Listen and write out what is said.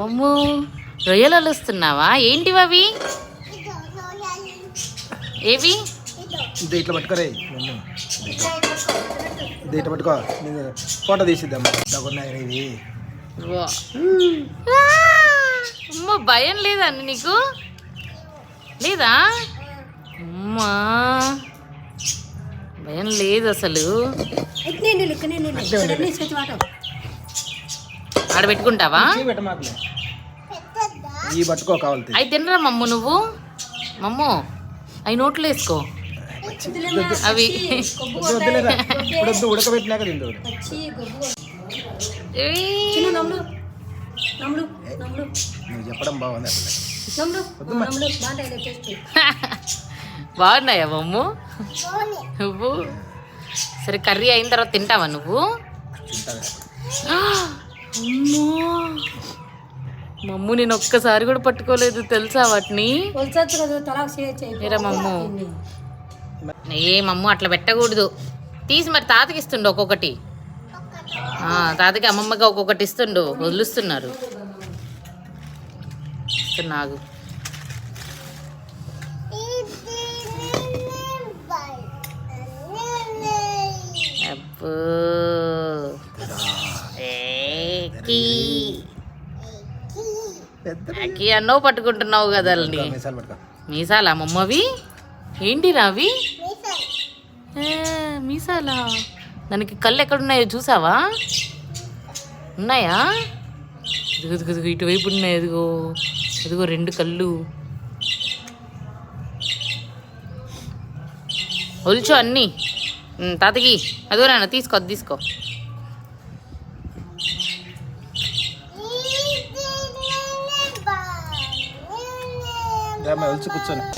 అమ్మో రొయ్యలు వలుస్తున్నావా? ఏంటివి అవి? ఏవి? ఇట్లా పట్టుకోరే, ఇట్లా పట్టుకో, ఫోటో తీసిద్దాం. ఇది అమ్మో భయం లేదా నీకు? లేదా? అమ్మా భయం లేదు అసలు. ఆడ పెట్టుకుంటావా? పట్టుకో కావాలి. అవి తినరా మమ్ము నువ్వు? మమ్ము అవి నోట్లో వేసుకో. అవి ఉడకబెట్టినాక తిందు. చెప్పడం బాగుంది. బాగున్నాయా మమ్ము? నువ్వు సరే కర్రీ అయిన తర్వాత తింటావా నువ్వు? అమ్మో మమ్ము నేను ఒక్కసారి కూడా పట్టుకోలేదు తెలుసా వాటిని. ఏరా మమ్ము, ఏ మమ్ము అట్లా పెట్టకూడదు. తీసి మరి తాతకి ఇస్తుండు ఒక్కొక్కటి. తాతకి అమ్మమ్మకి ఒక్కొక్కటి ఇస్తుండు. వదులుస్తున్నారు. ఇస్తున్నాగు. అబ్బో అన్నో పట్టుకుంటున్నావు కదా. మీసాలా మమ్మవి? ఏంటి రావి? మీసాలా? దానికి కళ్ళు ఎక్కడున్నాయో చూసావా? ఉన్నాయా? ఇదిగో ఇటువైపు ఉన్నాయి. ఎదుగో ఎదుగో 2 కళ్ళు. ఒలుచు అన్నీ. తాతకి అదిగో నాన్న తీసుకో, తీసుకో. కూర్చొని